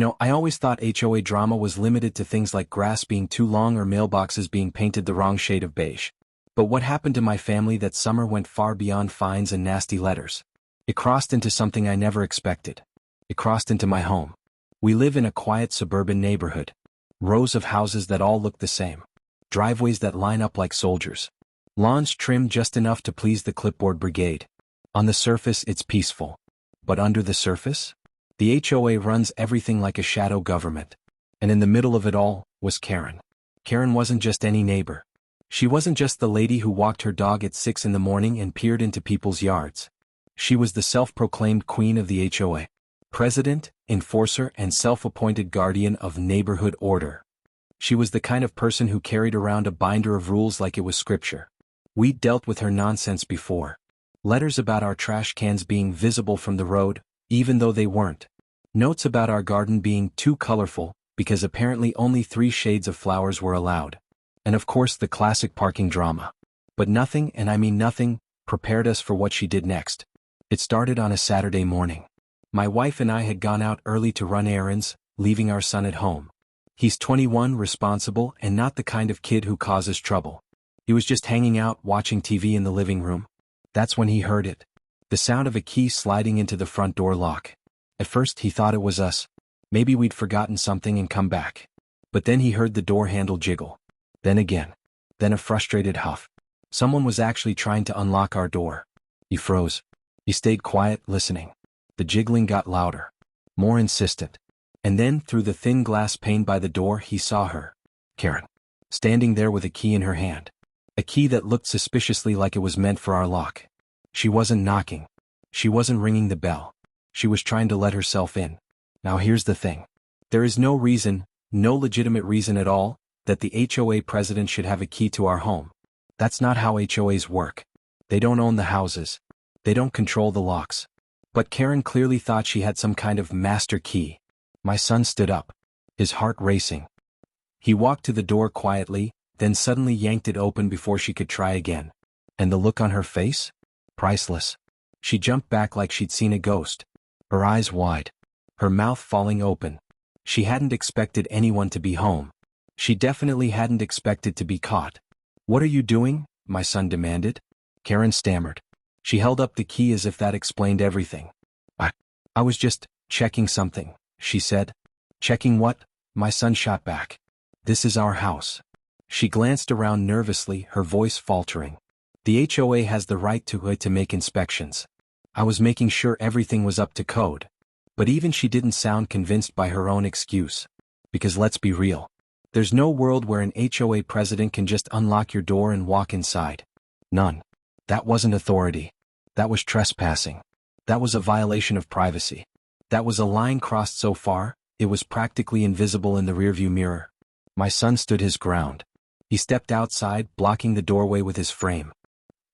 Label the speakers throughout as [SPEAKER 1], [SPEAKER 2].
[SPEAKER 1] I always thought HOA drama was limited to things like grass being too long or mailboxes being painted the wrong shade of beige. But what happened to my family that summer went far beyond fines and nasty letters. It crossed into something I never expected. It crossed into my home. We live in a quiet suburban neighborhood. Rows of houses that all look the same. Driveways that line up like soldiers. Lawns trimmed just enough to please the clipboard brigade. On the surface, it's peaceful. But under the surface? The HOA runs everything like a shadow government. And in the middle of it all was Karen. Karen wasn't just any neighbor. She wasn't just the lady who walked her dog at 6 in the morning and peered into people's yards. She was the self-proclaimed queen of the HOA. President, enforcer, and self-appointed guardian of neighborhood order. She was the kind of person who carried around a binder of rules like it was scripture. We'd dealt with her nonsense before. Letters about our trash cans being visible from the road, even though they weren't. Notes about our garden being too colorful, because apparently only 3 shades of flowers were allowed. And of course the classic parking drama. But nothing, and I mean nothing, prepared us for what she did next. It started on a Saturday morning. My wife and I had gone out early to run errands, leaving our son at home. He's 21, responsible, and not the kind of kid who causes trouble. He was just hanging out, watching TV in the living room. That's when he heard it. The sound of a key sliding into the front door lock. At first he thought it was us. Maybe we'd forgotten something and come back. But then he heard the door handle jiggle. Then again. Then a frustrated huff. Someone was actually trying to unlock our door. He froze. He stayed quiet, listening. The jiggling got louder. More insistent. And then, through the thin glass pane by the door, he saw her. Karen. Standing there with a key in her hand. A key that looked suspiciously like it was meant for our lock. She wasn't knocking. She wasn't ringing the bell. She was trying to let herself in. Now here's the thing. There is no reason, no legitimate reason at all, that the HOA president should have a key to our home. That's not how HOAs work. They don't own the houses. They don't control the locks. But Karen clearly thought she had some kind of master key. My son stood up, his heart racing. He walked to the door quietly, then suddenly yanked it open before she could try again. And the look on her face? Priceless. She jumped back like she'd seen a ghost. Her eyes wide. Her mouth falling open. She hadn't expected anyone to be home. She definitely hadn't expected to be caught. "What are you doing?" my son demanded. Karen stammered. She held up the key as if that explained everything. I was just checking something, she said. Checking what? My son shot back. This is our house. She glanced around nervously, her voice faltering. The HOA has the right to make inspections. I was making sure everything was up to code. But even she didn't sound convinced by her own excuse. Because let's be real. There's no world where an HOA president can just unlock your door and walk inside. None. That wasn't authority. That was trespassing. That was a violation of privacy. That was a line crossed so far, it was practically invisible in the rearview mirror. My son stood his ground. He stepped outside, blocking the doorway with his frame.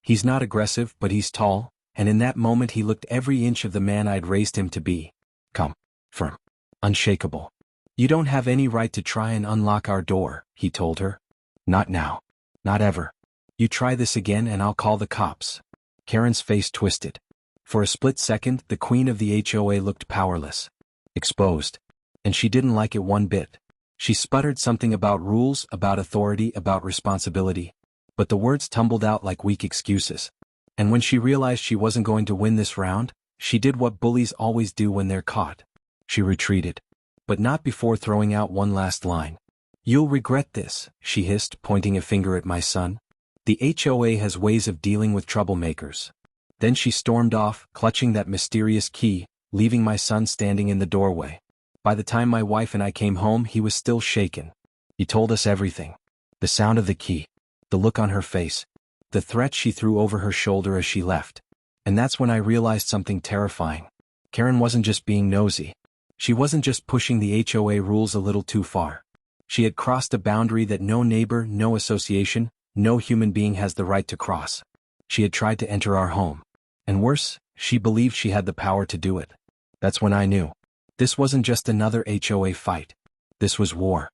[SPEAKER 1] He's not aggressive, but he's tall, and in that moment he looked every inch of the man I'd raised him to be. Calm. Firm. Unshakable. You don't have any right to try and unlock our door, he told her. Not now. Not ever. You try this again and I'll call the cops. Karen's face twisted. For a split second, the queen of the HOA looked powerless. Exposed. And she didn't like it one bit. She sputtered something about rules, about authority, about responsibility. But the words tumbled out like weak excuses. And when she realized she wasn't going to win this round, she did what bullies always do when they're caught. She retreated. But not before throwing out one last line. You'll regret this, she hissed, pointing a finger at my son. The HOA has ways of dealing with troublemakers. Then she stormed off, clutching that mysterious key, leaving my son standing in the doorway. By the time my wife and I came home, he was still shaken. He told us everything. The sound of the key. The look on her face. The threat she threw over her shoulder as she left. And that's when I realized something terrifying. Karen wasn't just being nosy. She wasn't just pushing the HOA rules a little too far. She had crossed a boundary that no neighbor, no association, no human being has the right to cross. She had tried to enter our home. And worse, she believed she had the power to do it. That's when I knew. This wasn't just another HOA fight. This was war.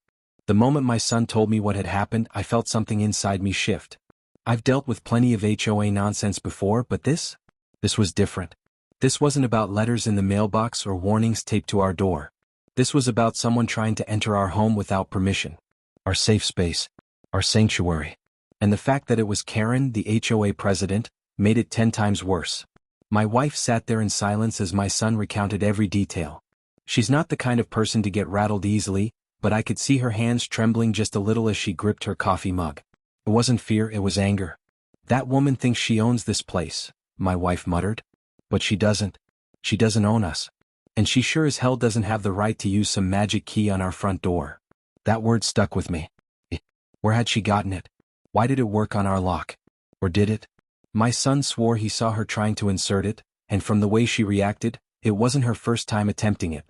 [SPEAKER 1] The moment my son told me what had happened, I felt something inside me shift. I've dealt with plenty of HOA nonsense before, but this was different. This wasn't about letters in the mailbox or warnings taped to our door. This was about someone trying to enter our home without permission. Our safe space. Our sanctuary. And the fact that it was Karen, the HOA president, made it 10 times worse. My wife sat there in silence as my son recounted every detail. She's not the kind of person to get rattled easily, but I could see her hands trembling just a little as she gripped her coffee mug. It wasn't fear, it was anger. That woman thinks she owns this place, my wife muttered. But she doesn't. She doesn't own us. And she sure as hell doesn't have the right to use some magic key on our front door. That word stuck with me. Where had she gotten it? Why did it work on our lock? Or did it? My son swore he saw her trying to insert it, and from the way she reacted, it wasn't her first time attempting it.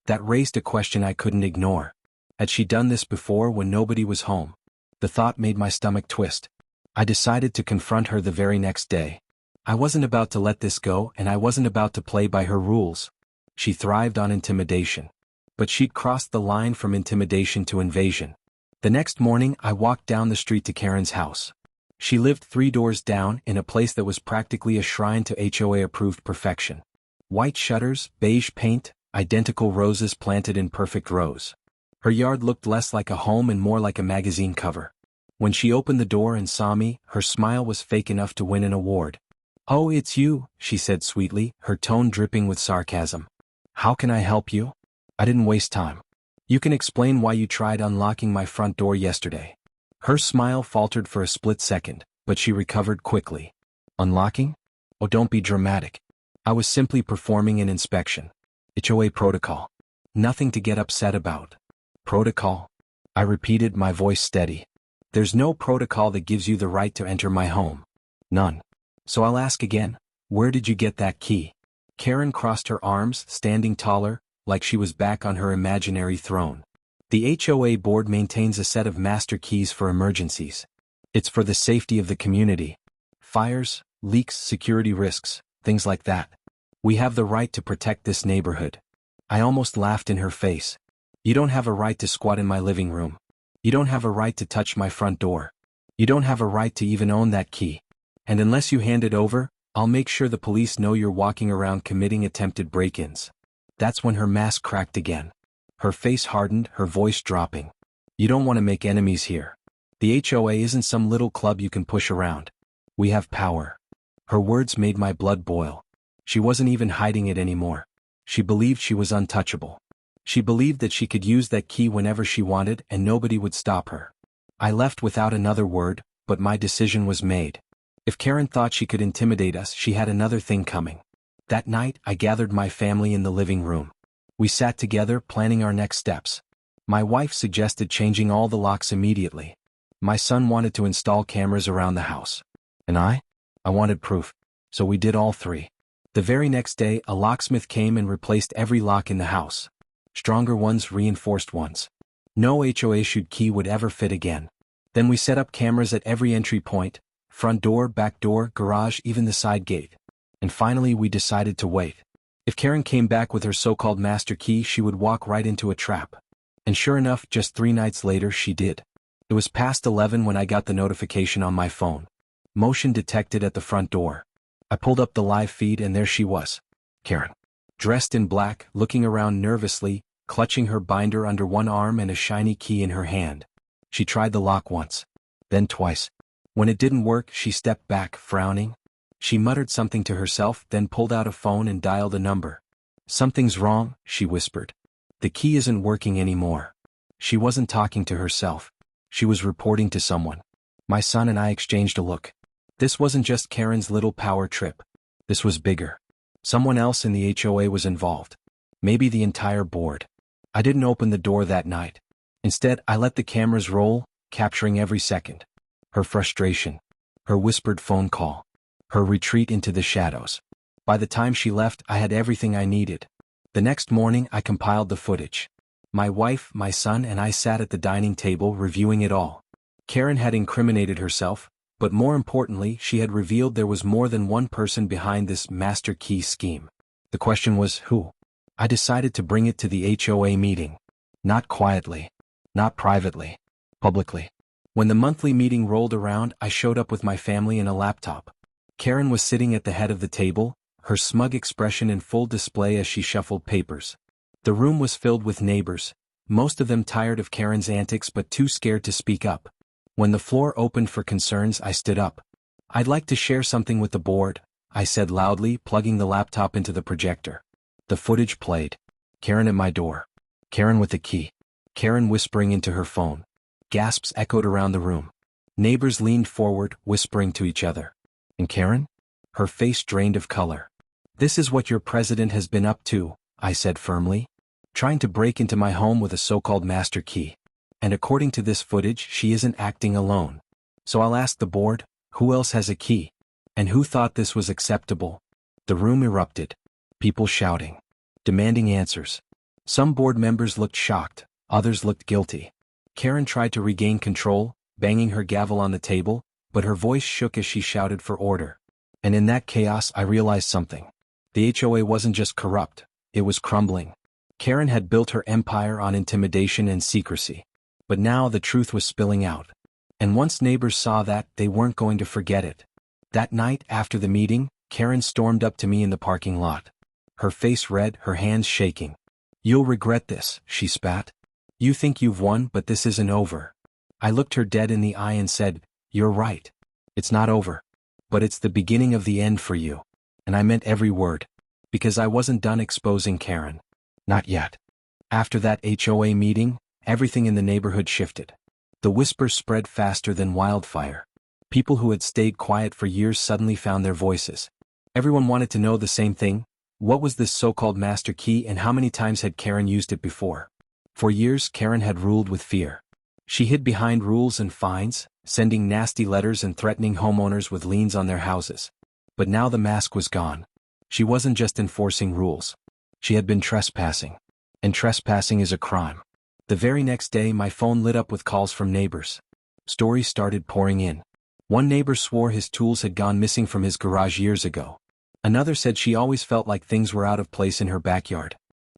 [SPEAKER 1] That raised a question I couldn't ignore. Had she done this before when nobody was home? The thought made my stomach twist. I decided to confront her the very next day. I wasn't about to let this go, and I wasn't about to play by her rules. She thrived on intimidation. But she'd crossed the line from intimidation to invasion. The next morning I walked down the street to Karen's house. She lived 3 doors down in a place that was practically a shrine to HOA-approved perfection. White shutters, beige paint, identical roses planted in perfect rows. Her yard looked less like a home and more like a magazine cover. When she opened the door and saw me, her smile was fake enough to win an award. "Oh, it's you," she said sweetly, her tone dripping with sarcasm. "How can I help you?" I didn't waste time. "You can explain why you tried unlocking my front door yesterday." Her smile faltered for a split second, but she recovered quickly. "Unlocking? Oh, don't be dramatic. I was simply performing an inspection. HOA protocol. Nothing to get upset about." "Protocol?" I repeated, my voice steady. "There's no protocol that gives you the right to enter my home. None. So I'll ask again, where did you get that key?" Karen crossed her arms, standing taller, like she was back on her imaginary throne. "The HOA board maintains a set of master keys for emergencies. It's for the safety of the community. Fires, leaks, security risks, things like that. We have the right to protect this neighborhood." I almost laughed in her face. "You don't have a right to squat in my living room. You don't have a right to touch my front door. You don't have a right to even own that key. And unless you hand it over, I'll make sure the police know you're walking around committing attempted break-ins." That's when her mask cracked again. Her face hardened, her voice dropping. "You don't want to make enemies here. The HOA isn't some little club you can push around. We have power." Her words made my blood boil. She wasn't even hiding it anymore. She believed she was untouchable. She believed that she could use that key whenever she wanted and nobody would stop her. I left without another word, but my decision was made. If Karen thought she could intimidate us, she had another thing coming. That night, I gathered my family in the living room. We sat together, planning our next steps. My wife suggested changing all the locks immediately. My son wanted to install cameras around the house. And I wanted proof. So we did all 3. The very next day, a locksmith came and replaced every lock in the house. Stronger ones, reinforced ones. No HOA-issued key would ever fit again. Then we set up cameras at every entry point, front door, back door, garage, even the side gate. And finally we decided to wait. If Karen came back with her so-called master key, she would walk right into a trap. And sure enough, just 3 nights later she did. It was past 11 when I got the notification on my phone. Motion detected at the front door. I pulled up the live feed and there she was. Karen. Dressed in black, looking around nervously, clutching her binder under one arm and a shiny key in her hand. She tried the lock once. Then twice. When it didn't work, she stepped back, frowning. She muttered something to herself, then pulled out a phone and dialed a number. "Something's wrong," she whispered. "The key isn't working anymore." She wasn't talking to herself. She was reporting to someone. My son and I exchanged a look. This wasn't just Karen's little power trip. This was bigger. Someone else in the HOA was involved. Maybe the entire board. I didn't open the door that night. Instead, I let the cameras roll, capturing every second. Her frustration. Her whispered phone call. Her retreat into the shadows. By the time she left, I had everything I needed. The next morning, I compiled the footage. My wife, my son, and I sat at the dining table reviewing it all. Karen had incriminated herself, but more importantly, she had revealed there was more than one person behind this master key scheme. The question was, who? I decided to bring it to the HOA meeting. Not quietly. Not privately. Publicly. When the monthly meeting rolled around, I showed up with my family and a laptop. Karen was sitting at the head of the table, her smug expression in full display as she shuffled papers. The room was filled with neighbors, most of them tired of Karen's antics but too scared to speak up. When the floor opened for concerns, I stood up. "I'd like to share something with the board," I said loudly, plugging the laptop into the projector. The footage played. Karen at my door. Karen with the key. Karen whispering into her phone. Gasps echoed around the room. Neighbors leaned forward, whispering to each other. "And Karen?" Her face drained of color. "This is what your president has been up to," I said firmly. "Trying to break into my home with a so-called master key. And according to this footage, she isn't acting alone. So I'll ask the board, who else has a key? And who thought this was acceptable?" The room erupted. People shouting. Demanding answers. Some board members looked shocked, others looked guilty. Karen tried to regain control, banging her gavel on the table, but her voice shook as she shouted for order. And in that chaos I realized something. The HOA wasn't just corrupt, it was crumbling. Karen had built her empire on intimidation and secrecy. But now the truth was spilling out. And once neighbors saw that, they weren't going to forget it. That night, after the meeting, Karen stormed up to me in the parking lot. Her face red, her hands shaking. "You'll regret this," she spat. "You think you've won, but this isn't over." I looked her dead in the eye and said, "You're right. It's not over. But it's the beginning of the end for you." And I meant every word. Because I wasn't done exposing Karen. Not yet. After that HOA meeting, everything in the neighborhood shifted. The whispers spread faster than wildfire. People who had stayed quiet for years suddenly found their voices. Everyone wanted to know the same thing. What was this so-called master key and how many times had Karen used it before? For years, Karen had ruled with fear. She hid behind rules and fines, sending nasty letters and threatening homeowners with liens on their houses. But now the mask was gone. She wasn't just enforcing rules. She had been trespassing. And trespassing is a crime. The very next day, my phone lit up with calls from neighbors. Stories started pouring in. One neighbor swore his tools had gone missing from his garage years ago. Another said she always felt like things were out of place in her backyard.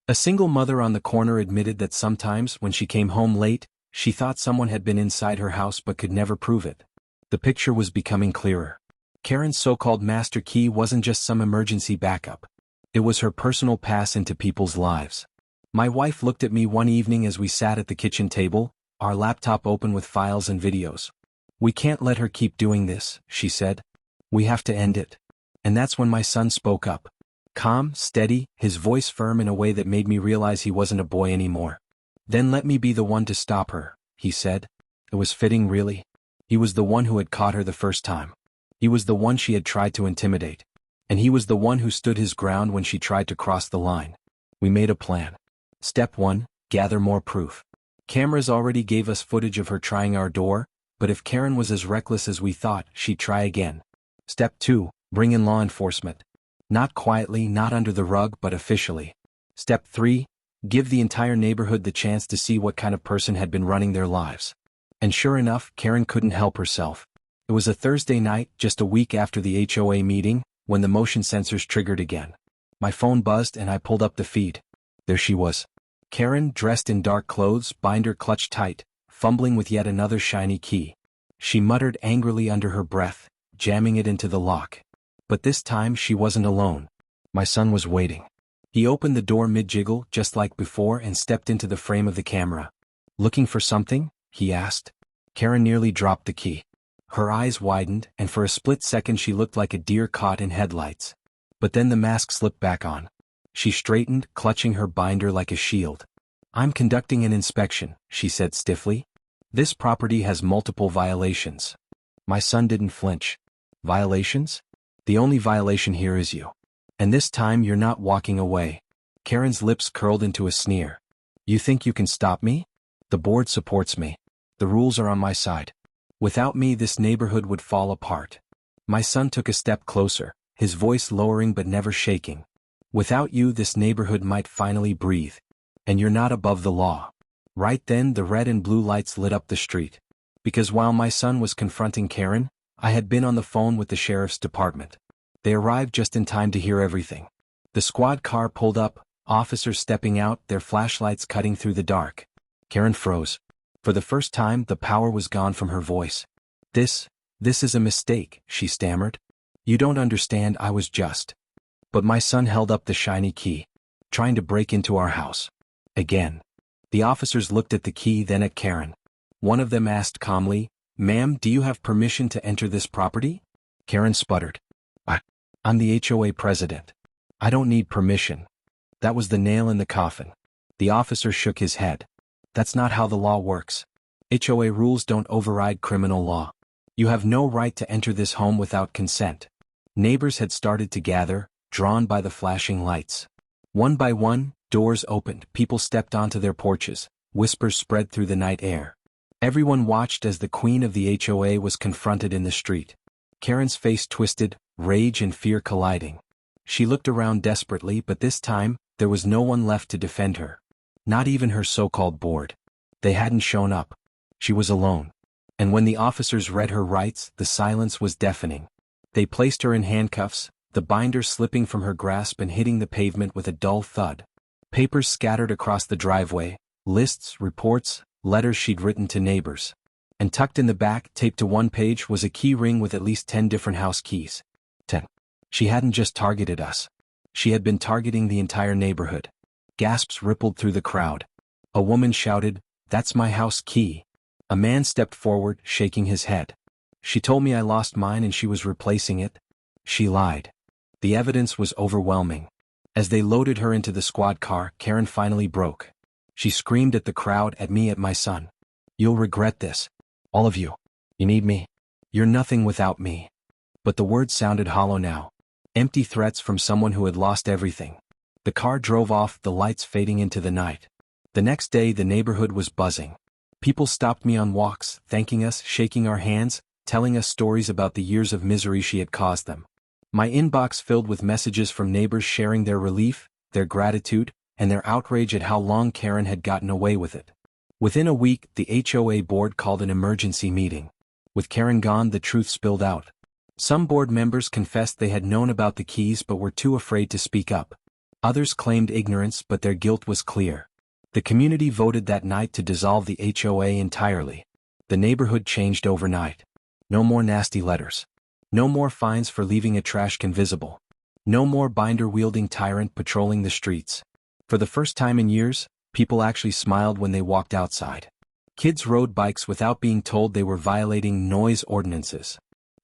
[SPEAKER 1] A single mother on the corner admitted that sometimes, when she came home late, she thought someone had been inside her house but could never prove it. The picture was becoming clearer. Karen's so-called master key wasn't just some emergency backup. It was her personal pass into people's lives. My wife looked at me one evening as we sat at the kitchen table, our laptop open with files and videos. "We can't let her keep doing this," she said. "We have to end it." And that's when my son spoke up. Calm, steady, his voice firm in a way that made me realize he wasn't a boy anymore. "Then let me be the one to stop her," he said. It was fitting, really. He was the one who had caught her the first time. He was the one she had tried to intimidate. And he was the one who stood his ground when she tried to cross the line. We made a plan. Step 1, gather more proof. Cameras already gave us footage of her trying our door, but if Karen was as reckless as we thought, she'd try again. Step 2, bring in law enforcement. Not quietly, not under the rug, but officially. Step 3, give the entire neighborhood the chance to see what kind of person had been running their lives. And sure enough, Karen couldn't help herself. It was a Thursday night, just a week after the HOA meeting, when the motion sensors triggered again. My phone buzzed and I pulled up the feed. There she was. Karen, dressed in dark clothes, binder clutched tight, fumbling with yet another shiny key. She muttered angrily under her breath, jamming it into the lock. But this time she wasn't alone. My son was waiting. He opened the door mid-jiggle, just like before, and stepped into the frame of the camera. "Looking for something?" he asked. Karen nearly dropped the key. Her eyes widened, and for a split second she looked like a deer caught in headlights. But then the mask slipped back on. She straightened, clutching her binder like a shield. "I'm conducting an inspection," she said stiffly. "This property has multiple violations." My son didn't flinch. "Violations? The only violation here is you. And this time you're not walking away." Karen's lips curled into a sneer. "You think you can stop me? The board supports me. The rules are on my side. Without me, this neighborhood would fall apart." My son took a step closer, his voice lowering but never shaking. "Without you, this neighborhood might finally breathe. And you're not above the law." Right then, the red and blue lights lit up the street. Because while my son was confronting Karen, I had been on the phone with the sheriff's department. They arrived just in time to hear everything. The squad car pulled up, officers stepping out, their flashlights cutting through the dark. Karen froze. For the first time, the power was gone from her voice. This is a mistake," she stammered. "You don't understand, I was just." But my son held up the shiny key. trying to break into our house. Again. The officers looked at the key, then at Karen. One of them asked calmly, "Ma'am, do you have permission to enter this property?" Karen sputtered. I'm the HOA president. I don't need permission." That was the nail in the coffin. The officer shook his head. "That's not how the law works. HOA rules don't override criminal law. You have no right to enter this home without consent." Neighbors had started to gather, drawn by the flashing lights. One by one, doors opened, people stepped onto their porches, whispers spread through the night air. Everyone watched as the queen of the HOA was confronted in the street. Karen's face twisted, rage and fear colliding. She looked around desperately, but this time, there was no one left to defend her. Not even her so-called board. They hadn't shown up. She was alone. And when the officers read her rights, the silence was deafening. They placed her in handcuffs, the binder slipping from her grasp and hitting the pavement with a dull thud. Papers scattered across the driveway, lists, reports, letters she'd written to neighbors. And tucked in the back, taped to one page, was a key ring with at least 10 different house keys. 10. She hadn't just targeted us. She had been targeting the entire neighborhood. Gasps rippled through the crowd. A woman shouted, "That's my house key." A man stepped forward, shaking his head. "She told me I lost mine and she was replacing it." She lied. The evidence was overwhelming. As they loaded her into the squad car, Karen finally broke. She screamed at the crowd, at me, at my son. "You'll regret this. All of you. You need me. You're nothing without me." But the words sounded hollow now. Empty threats from someone who had lost everything. The car drove off, the lights fading into the night. The next day the neighborhood was buzzing. People stopped me on walks, thanking us, shaking our hands, telling us stories about the years of misery she had caused them. My inbox filled with messages from neighbors sharing their relief, their gratitude, and their outrage at how long Karen had gotten away with it. Within a week, the HOA board called an emergency meeting. With Karen gone, the truth spilled out. Some board members confessed they had known about the keys but were too afraid to speak up. Others claimed ignorance, but their guilt was clear. The community voted that night to dissolve the HOA entirely. The neighborhood changed overnight. No more nasty letters. No more fines for leaving a trash can visible. No more binder-wielding tyrant patrolling the streets. For the first time in years, people actually smiled when they walked outside. Kids rode bikes without being told they were violating noise ordinances.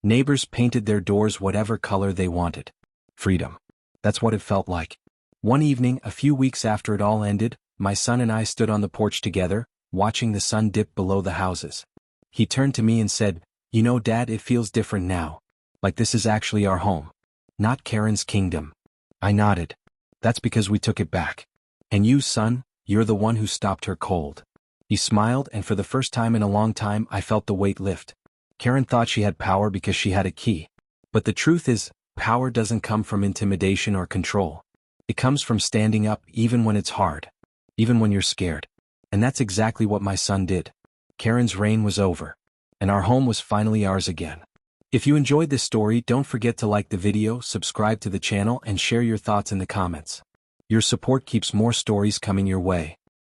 [SPEAKER 1] Neighbors painted their doors whatever color they wanted. Freedom. That's what it felt like. One evening, a few weeks after it all ended, my son and I stood on the porch together, watching the sun dip below the houses. He turned to me and said, "You know, Dad, it feels different now. Like this is actually our home. Not Karen's kingdom." I nodded. "That's because we took it back. And you, son, you're the one who stopped her cold." He smiled, and for the first time in a long time I felt the weight lift. Karen thought she had power because she had a key. But the truth is, power doesn't come from intimidation or control. It comes from standing up even when it's hard. Even when you're scared. And that's exactly what my son did. Karen's reign was over. And our home was finally ours again. If you enjoyed this story, don't forget to like the video, subscribe to the channel, and share your thoughts in the comments. Your support keeps more stories coming your way.